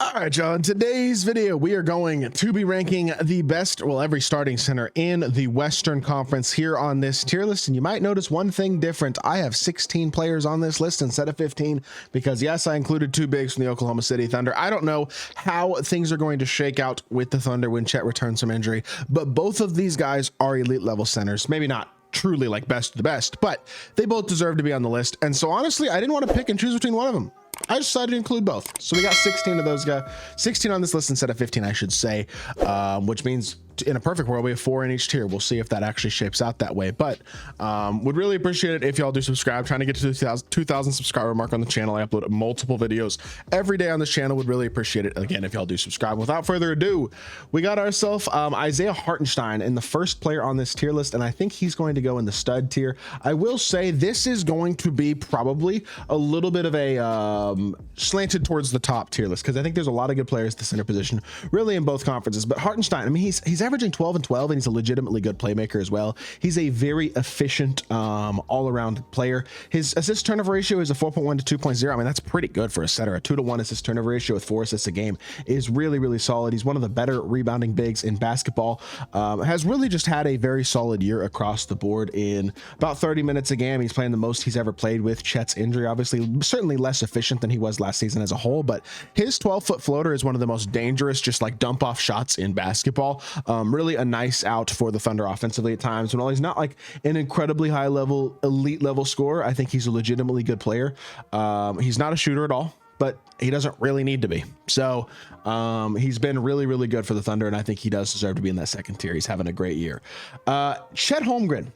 All right, y'all. In today's video, we are going to be ranking the best, well, every starting center in the Western Conference here on this tier list. And you might notice one thing different. I have 16 players on this list instead of 15 because, yes, I included two bigs from the Oklahoma City Thunder. I don't know how things are going to shake out with the Thunder when Chet returns from injury, but both of these guys are elite level centers. Maybe not truly like best of the best, but they both deserve to be on the list. And so, honestly, I didn't want to pick and choose between one of them. I decided to include both. So we got 16 of those guys, 16 on this list instead of 15, I should say, which means in a perfect world, we have 4 in each tier. We'll see if that actually shapes out that way, but would really appreciate it if y'all do subscribe. Trying to get to the 2,000 subscriber mark on the channel. I upload multiple videos every day on this channel. Would really appreciate it, again, if y'all do subscribe. Without further ado, we got ourselves Isaiah Hartenstein in the first player on this tier list, and I think he's going to go in the stud tier. I will say this is going to be probably a little bit of a slanted towards the top tier list because I think there's a lot of good players at the center position, really in both conferences. But Hartenstein, I mean, he's averaging 12 and 12, and he's a legitimately good playmaker as well. He's a very efficient all-around player. His assist turnover ratio is a 4.1 to 2.0. I mean, that's pretty good for a center. A 2-to-1 assist turnover ratio with 4 assists a game is really, really solid. He's one of the better rebounding bigs in basketball. Has really just had a very solid year across the board. In about 30 minutes a game, he's playing the most he's ever played with Chet's injury. Obviously, certainly less efficient than he was last season as a whole, but his 12-foot floater is one of the most dangerous, just like dump off shots in basketball. Really a nice out for the Thunder offensively at times. And while he's not like an incredibly high level, elite level scorer, I think he's a legitimately good player. He's not a shooter at all, but he doesn't really need to be. So he's been really, really good for the Thunder, and I think he does deserve to be in that second tier. He's having a great year. Chet Holmgren.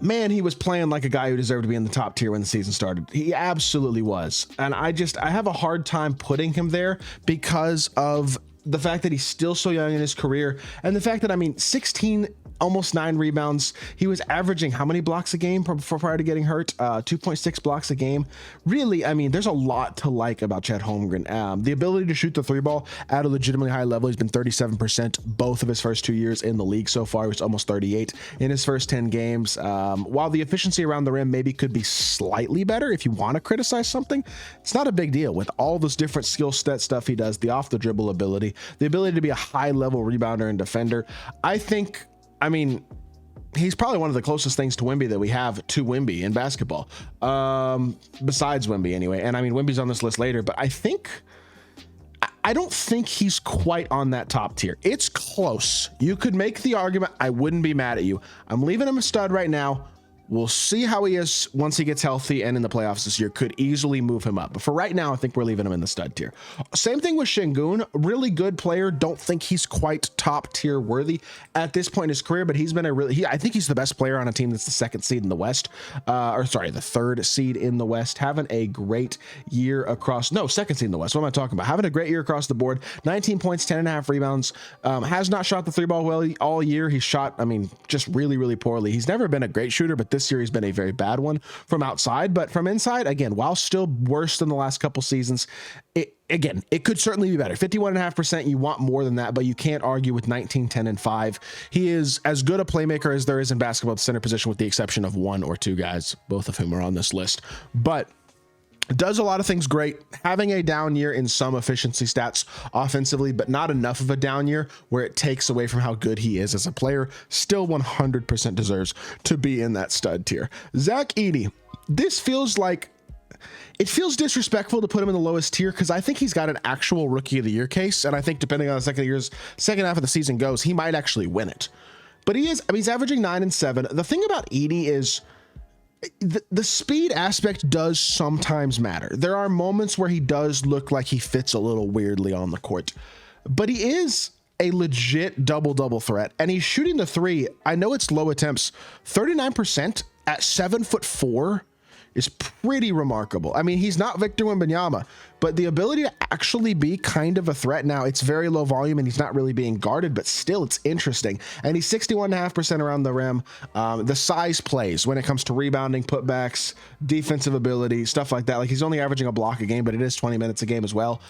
Man, he was playing like a guy who deserved to be in the top tier when the season started. He absolutely was. And I have a hard time putting him there because of the fact that he's still so young in his career, and the fact that, I mean, 16, almost 9 rebounds. He was averaging how many blocks a game prior to getting hurt? 2.6 blocks a game. Really, I mean, there's a lot to like about Chet Holmgren. The ability to shoot the 3-ball at a legitimately high level. He's been 37% both of his first 2 years in the league so far. He was almost 38 in his first 10 games. While the efficiency around the rim maybe could be slightly better if you want to criticize something, it's not a big deal with all this different skill set stuff he does, the off the dribble ability, the ability to be a high level rebounder and defender. I mean, he's probably one of the closest things to Wemby that we have to Wemby in basketball, besides Wemby anyway. And I mean, Wemby's on this list later, but I don't think he's quite on that top tier. It's close. You could make the argument. I wouldn't be mad at you. I'm leaving him a stud right now. We'll see how he is once he gets healthy and in the playoffs this year. Could easily move him up. But for right now, I think we're leaving him in the stud tier. Same thing with Şengün. Really good player. Don't think he's quite top tier worthy at this point in his career, but he's been I think he's the best player on a team that's the second seed in the West. The third seed in the West. Having a great year across. No, second seed in the West. What am I talking about? Having a great year across the board. 19 points, 10.5 rebounds. Has not shot the 3-ball well all year. He's shot, I mean, just really, really poorly. He's never been a great shooter, but this year he's been a very bad one from outside. But from inside, again, while still worse than the last couple seasons, it could certainly be better. 51.5%, you want more than that, but you can't argue with 19, 10, and 5. He is as good a playmaker as there is in basketball at the center position, with the exception of 1 or 2 guys, both of whom are on this list. But does a lot of things great, having a down year in some efficiency stats offensively, but not enough of a down year where it takes away from how good he is as a player. Still 100% deserves to be in that stud tier. Zach Edey, this feels like, it feels disrespectful to put him in the lowest tier because I think he's got an actual rookie of the year case, and I think depending on the second half of the season goes, he might actually win it. But he's averaging 9 and 7. The thing about Edey is, the speed aspect does sometimes matter. There are moments where he does look like he fits a little weirdly on the court, but he is a legit double-double threat, and he's shooting the 3. I know it's low attempts. 39% at 7'4" is pretty remarkable. I mean, he's not Victor Wembanyama, but the ability to actually be kind of a threat now, it's very low volume and he's not really being guarded, but still it's interesting. And he's 61.5% around the rim. The size plays when it comes to rebounding, putbacks, defensive ability, stuff like that. Like, he's only averaging a block a game, but it is 20 minutes a game as well.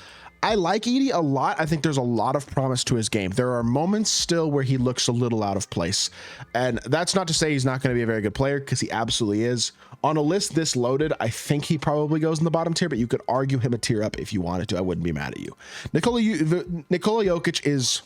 I like Edey a lot. I think there's a lot of promise to his game. There are moments still where he looks a little out of place. And that's not to say he's not going to be a very good player, because he absolutely is. On a list this loaded, I think he probably goes in the bottom tier, but you could argue him a tier up if you wanted to. I wouldn't be mad at you. Nikola Jokić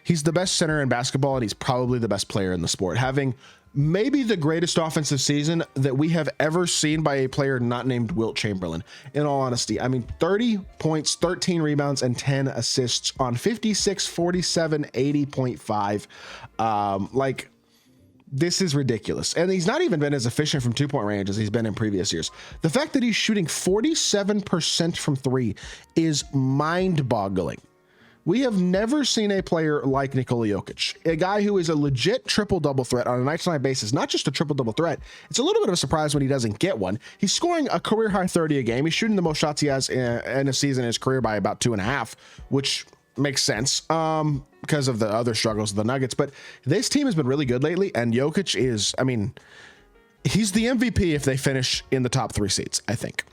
he's the best center in basketball, and he's probably the best player in the sport, having maybe the greatest offensive season that we have ever seen by a player not named Wilt Chamberlain. In all honesty, I mean, 30 points, 13 rebounds, and 10 assists on 56, 47, 80.5. Like, this is ridiculous. And he's not even been as efficient from 2-point range as he's been in previous years. The fact that he's shooting 47% from 3 is mind-boggling. We have never seen a player like Nikola Jokić, a guy who is a legit triple-double threat on a night-to-night basis. Not just a triple-double threat. It's a little bit of a surprise when he doesn't get one. He's scoring a career-high 30 a game. He's shooting the most shots he has in a season in his career by about 2.5, which makes sense because of the other struggles of the Nuggets. But this team has been really good lately, and Jokić is, I mean, he's the MVP if they finish in the top 3 seeds, I think.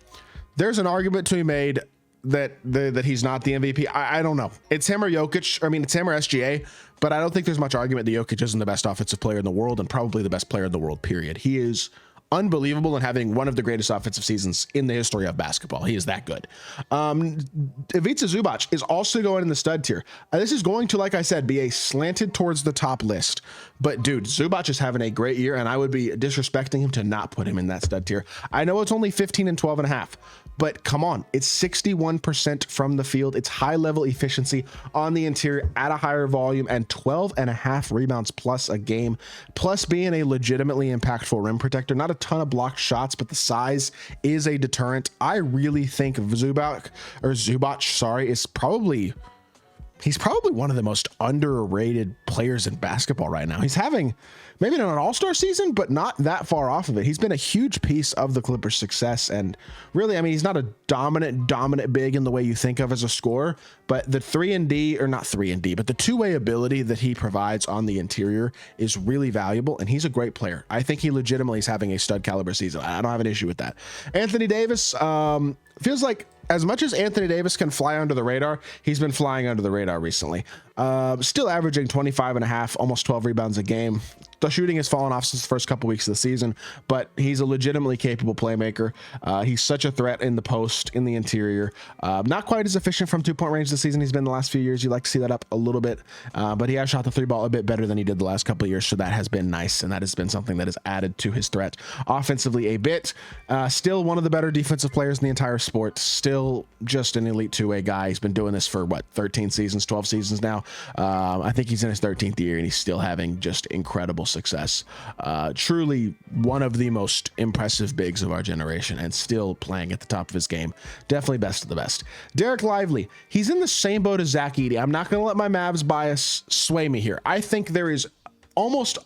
There's an argument to be made that he's not the MVP. I don't know. It's him or Jokić. I mean, it's him or SGA, but I don't think there's much argument that Jokić isn't the best offensive player in the world, and probably the best player in the world, period. He is unbelievable and having one of the greatest offensive seasons in the history of basketball. He is that good. Ivica Zubac is also going in the stud tier. This is going to, like I said, be a slanted towards the top list. But dude, Zubac is having a great year, and I would be disrespecting him to not put him in that stud tier. I know it's only 15 and 12.5, but come on, it's 61% from the field. It's high level efficiency on the interior at a higher volume, and 12.5 rebounds plus a game, plus being a legitimately impactful rim protector. Not a ton of blocked shots, but the size is a deterrent. I really think Zubac is probably one of the most underrated players in basketball right now. He's having maybe not an all-star season, but not that far off of it. He's been a huge piece of the Clippers' success. And really, I mean, he's not a dominant big in the way you think of as a scorer, but the 3-and-D, or not 3-and-D, but the two-way ability that he provides on the interior is really valuable, and he's a great player. I think he legitimately is having a stud caliber season. I don't have an issue with that. Anthony Davis, feels like as much as Anthony Davis can fly under the radar, he's been flying under the radar recently. Still averaging 25.5, almost 12 rebounds a game. The shooting has fallen off since the first couple weeks of the season, but he's a legitimately capable playmaker. He's such a threat in the post, in the interior. Not quite as efficient from 2-point range this season he's been the last few years. You like to see that up a little bit, but he has shot the 3-ball a bit better than he did the last couple of years, so that has been nice, and that has been something that has added to his threat offensively a bit. Still one of the better defensive players in the entire sport. Still just an elite 2-way guy. He's been doing this for, 13 seasons, 12 seasons now. I think he's in his 13th year, and he's still having just incredible success. Truly one of the most impressive bigs of our generation, and still playing at the top of his game. Definitely best of the best. Dereck Lively, he's in the same boat as Zach Edey. I'm not going to let my Mavs bias sway me here. I think there is almost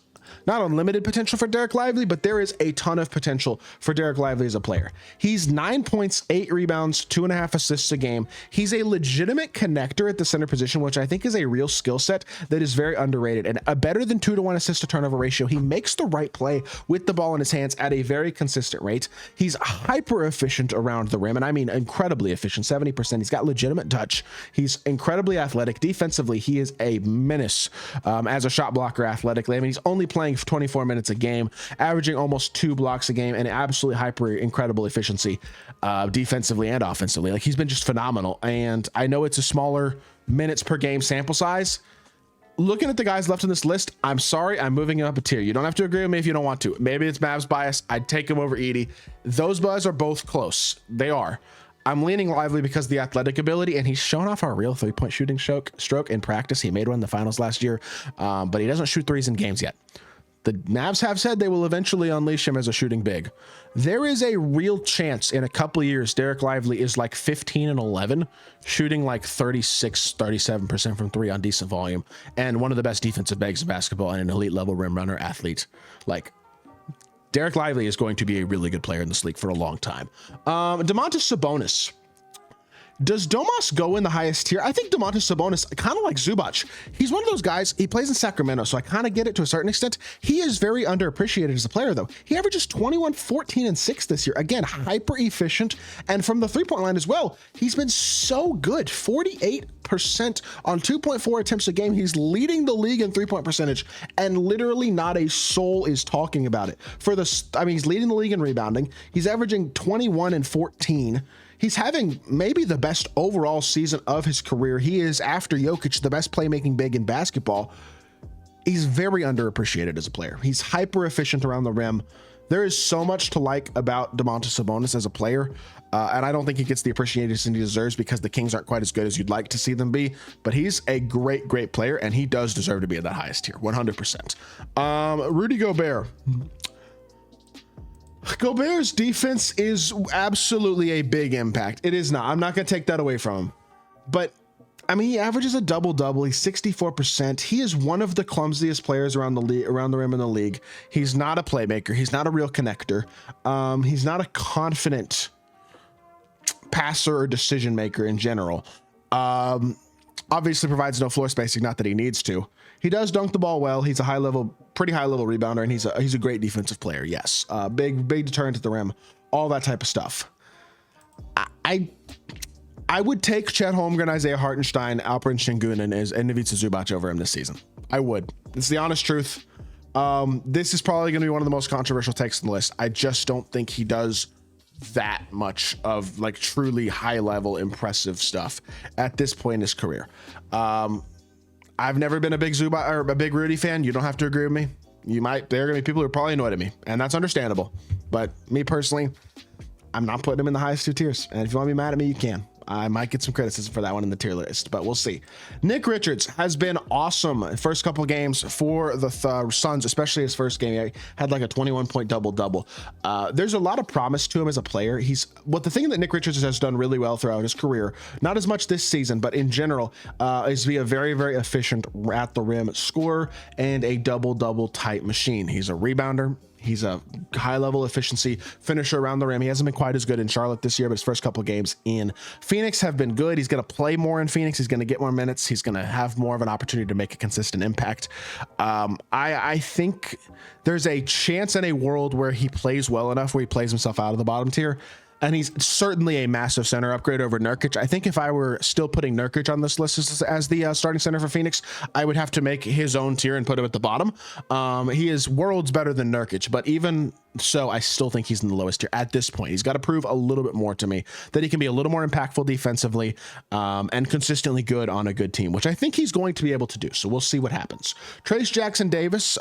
not unlimited potential for Dereck Lively, but there is a ton of potential for Dereck Lively as a player. He's 9 points, 8 rebounds, 2.5 assists a game. He's a legitimate connector at the center position, which I think is a real skill set that is very underrated, and a better than 2-to-1 assist to turnover ratio. He makes the right play with the ball in his hands at a very consistent rate. He's hyper efficient around the rim, and I mean incredibly efficient, 70%. He's got legitimate touch. He's incredibly athletic. Defensively, he is a menace as a shot blocker athletically. I mean, he's only playing 24 minutes a game, averaging almost 2 blocks a game, and absolutely hyper incredible efficiency defensively and offensively. Like, he's been just phenomenal. And I know it's a smaller minutes per game sample size. Looking at the guys left on this list, I'm sorry, I'm moving up a tier. You don't have to agree with me if you don't want to. Maybe it's Mavs bias. I'd take him over Edey. Those guys are both close. They are. I'm leaning Lively because of the athletic ability, and he's shown off a real 3-point shooting stroke in practice. He made one in the finals last year, but he doesn't shoot threes in games yet. The Mavs have said they will eventually unleash him as a shooting big. There is a real chance in a couple of years Dereck Lively is like 15 and 11, shooting like 36, 37% from 3 on decent volume, and one of the best defensive bigs in basketball and an elite level rim runner athlete. Like, Dereck Lively is going to be a really good player in this league for a long time. Domantas Sabonis. Does Domas go in the highest tier? I think Domantas Sabonis, kind of like Zubac. He's one of those guys, he plays in Sacramento, so I kind of get it to a certain extent. He is very underappreciated as a player, though. He averages 21, 14, and 6 this year. Again, hyper efficient. And from the three-point line as well, he's been so good. 48% on 2.4 attempts a game. He's leading the league in three-point percentage, and literally not a soul is talking about it. He's leading the league in rebounding. He's averaging 21 and 14. He's having maybe the best overall season of his career. He is, after Jokić, the best playmaking big in basketball. He's very underappreciated as a player. He's hyper efficient around the rim. There is so much to like about Domantas Sabonis as a player, and I don't think he gets the appreciation he deserves because the Kings aren't quite as good as you'd like to see them be, but he's a great, great player, and he does deserve to be at that highest tier, 100%. Rudy Gobert. Gobert's defense is absolutely a big impact. It is not. I'm not going to take that away from him. But, I mean, he averages a double-double. He's 64%. He is one of the clumsiest players around the rim in the league. He's not a playmaker. He's not a real connector. He's not a confident passer or decision maker in general. Obviously provides no floor spacing, not that he needs to. He does dunk the ball well. He's a pretty high level rebounder, and he's a great defensive player. Yes, big deterrent at the rim, all that type of stuff. I would take Chet Holmgren, Isaiah Hartenstein, Alperen Şengün, and Ivica Zubac over him this season. I would. It's the honest truth. This is probably going to be one of the most controversial takes on the list. I just don't think he does that much of like truly high level impressive stuff at this point in his career. I've never been a big Zubac or a big Rudy fan. You don't have to agree with me. There are gonna be people who are probably annoyed at me, and that's understandable. But me personally, I'm not putting him in the highest two tiers. And if you want to be mad at me, you can. I might get some criticism for that one in the tier list, but we'll see. Nick Richards has been awesome first couple of games for the Suns, especially his first game. He had like a 21-point double-double. There's a lot of promise to him as a player. The thing that Nick Richards has done really well throughout his career, not as much this season, but in general, is to be a very, very efficient at the rim scorer and a double-double type machine. He's a rebounder. He's a high-level efficiency finisher around the rim. He hasn't been quite as good in Charlotte this year, but his first couple of games in Phoenix have been good. He's going to play more in Phoenix. He's going to get more minutes. He's going to have more of an opportunity to make a consistent impact. I think there's a chance in a world where he plays well enough, where he plays himself out of the bottom tier. And he's certainly a massive center upgrade over Nurkic. I think if I were still putting Nurkic on this list as the starting center for Phoenix, I would have to make his own tier and put him at the bottom. He is worlds better than Nurkic, but even so, I still think he's in the lowest tier at this point. He's got to prove a little bit more to me, that he can be a little more impactful defensively and consistently good on a good team, which I think he's going to be able to do. So we'll see what happens. Trayce Jackson-Davis,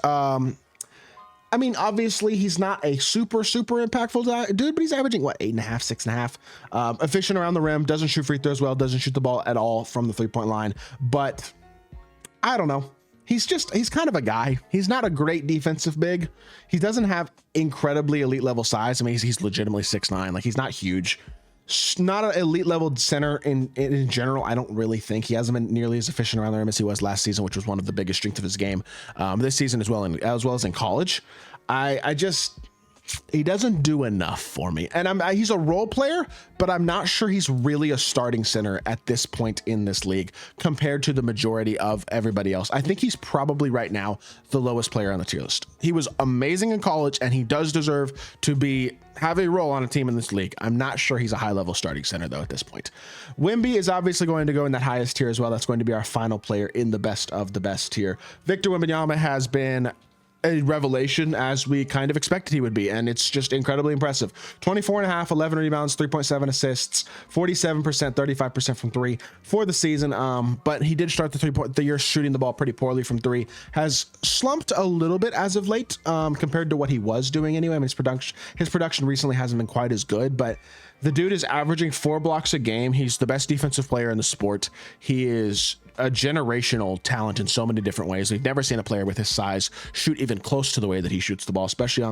I mean, obviously, he's not a super impactful dude, but he's averaging, 8.5, 6.5. Efficient around the rim, doesn't shoot free throws well, doesn't shoot the ball at all from the three-point line. But I don't know. He's kind of a guy. He's not a great defensive big. He doesn't have incredibly elite level size. I mean, he's legitimately 6'9". Like, he's not huge. Not an elite level center in general. I don't really think he hasn't been nearly as efficient around the rim as he was last season, which was one of the biggest strengths of his game this season as well as in college. He doesn't do enough for me, and he's a role player, but I'm not sure he's really a starting center at this point in this league compared to the majority of everybody else. I think he's probably right now the lowest player on the tier list. He was amazing in college, and he does deserve to have a role on a team in this league. I'm not sure he's a high-level starting center, though, at this point. Wemby is obviously going to go in that highest tier as well. That's going to be our final player in the best of the best tier. Victor Wembanyama has been a revelation, as we kind of expected he would be, and it's just incredibly impressive. 24.5, 11 rebounds, 3.7 assists, 47%, 35% from three for the season. But he did start the year shooting the ball pretty poorly from three. Has slumped a little bit as of late, compared to what he was doing anyway. I mean, his production recently hasn't been quite as good, but the dude is averaging 4 blocks a game. He's the best defensive player in the sport. He is a generational talent in so many different ways. We've never seen a player with his size shoot even close to the way that he shoots the ball, especially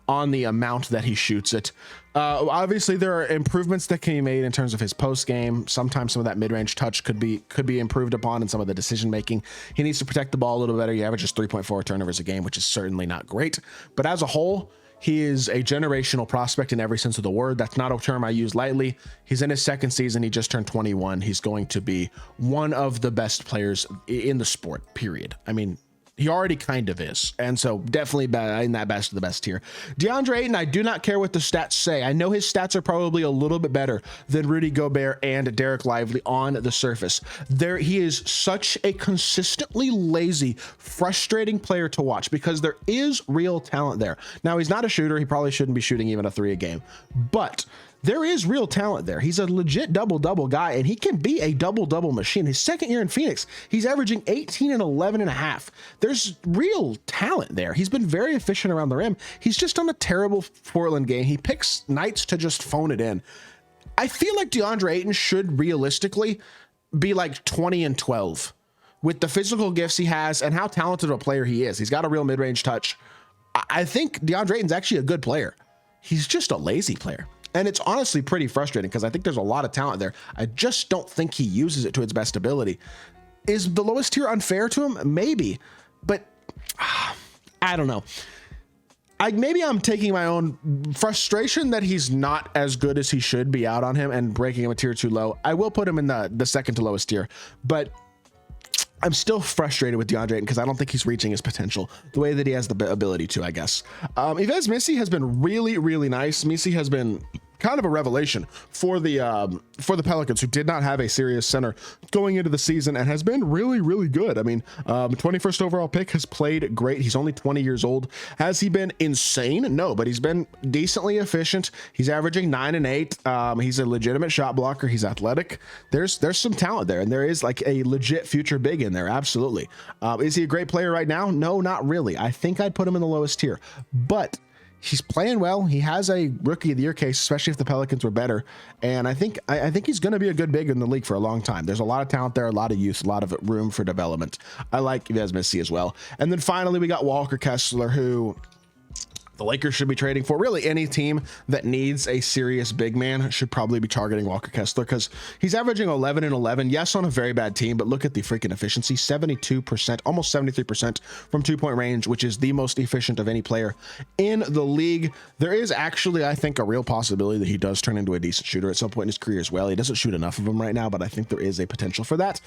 on the amount that he shoots it. Obviously, there are improvements that can be made in terms of his post game. Sometimes some of that mid-range touch could be improved upon, and some of the decision making. He needs to protect the ball a little better. He averages 3.4 turnovers a game, which is certainly not great. But as a whole, He is a generational prospect in every sense of the word. That's not a term I use lightly. He's in his second season. He just turned 21. He's going to be one of the best players in the sport, period. I mean, he already kind of is. And so definitely in that best of the best tier. Deandre Ayton, I do not care what the stats say. I know his stats are probably a little bit better than Rudy Gobert and Dereck Lively on the surface. He is such a consistently lazy, frustrating player to watch because there is real talent there. Now, he's not a shooter. He probably shouldn't be shooting even a 3 a game, but there is real talent there. He's a legit double-double guy, and he can be a double-double machine. His second year in Phoenix, he's averaging 18 and 11 and a half. There's real talent there. He's been very efficient around the rim. He's just on a terrible Portland game. He picks nights to just phone it in. I feel like DeAndre Ayton should realistically be like 20 and 12 with the physical gifts he has and how talented a player he is. He's got a real mid-range touch. I think DeAndre Ayton's actually a good player. He's just a lazy player. And it's honestly pretty frustrating because I think there's a lot of talent there. I just don't think he uses it to its best ability. Is the lowest tier unfair to him? Maybe, but I don't know. Maybe I'm taking my own frustration that he's not as good as he should be out on him and breaking him a tier too low. I will put him in the second to lowest tier, but I'm still frustrated with DeAndre Ayton because I don't think he's reaching his potential the way that he has the ability to, I guess. Yves Missi has been really, really nice. Missi has been kind of a revelation for the Pelicans, who did not have a serious center going into the season and has been really, really good. I mean, 21st overall pick, has played great. He's only 20 years old. Has he been insane? No, but he's been decently efficient. He's averaging 9 and 8. He's a legitimate shot blocker. He's athletic. There's some talent there, and there is like a legit future big in there. Absolutely. Is he a great player right now? No, not really. I think I'd put him in the lowest tier, but he's playing well. He has a rookie of the year case, especially if the Pelicans were better. And I think he's going to be a good big in the league for a long time. There's a lot of talent there, a lot of youth, a lot of room for development. I like Yves Missi as well. And then finally, we got Walker Kessler, who the Lakers should be trading for. Really, any team that needs a serious big man should probably be targeting Walker Kessler because he's averaging 11 and 11. Yes, on a very bad team, but look at the freaking efficiency, 72%, almost 73% from 2-point range, which is the most efficient of any player in the league. There is actually, I think, a real possibility that he does turn into a decent shooter at some point in his career as well. He doesn't shoot enough of them right now, but I think there is a potential for that.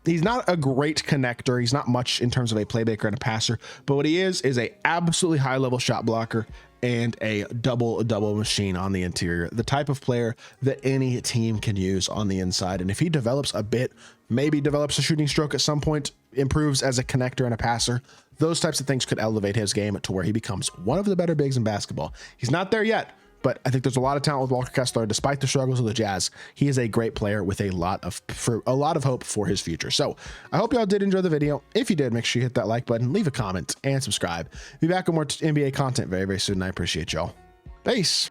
He's not a great connector. He's not much in terms of a playmaker and a passer, but what he is a absolutely high level shot blocker and a double machine on the interior, the type of player that any team can use on the inside. And if he develops a bit, maybe develops a shooting stroke at some point, improves as a connector and a passer, those types of things could elevate his game to where he becomes one of the better bigs in basketball. He's not there yet, but I think there's a lot of talent with Walker Kessler. Despite the struggles of the Jazz, he is a great player with a lot of hope for his future. So I hope y'all did enjoy the video. If you did, make sure you hit that like button, leave a comment, and subscribe. Be back with more NBA content very, very soon. I appreciate y'all. Peace.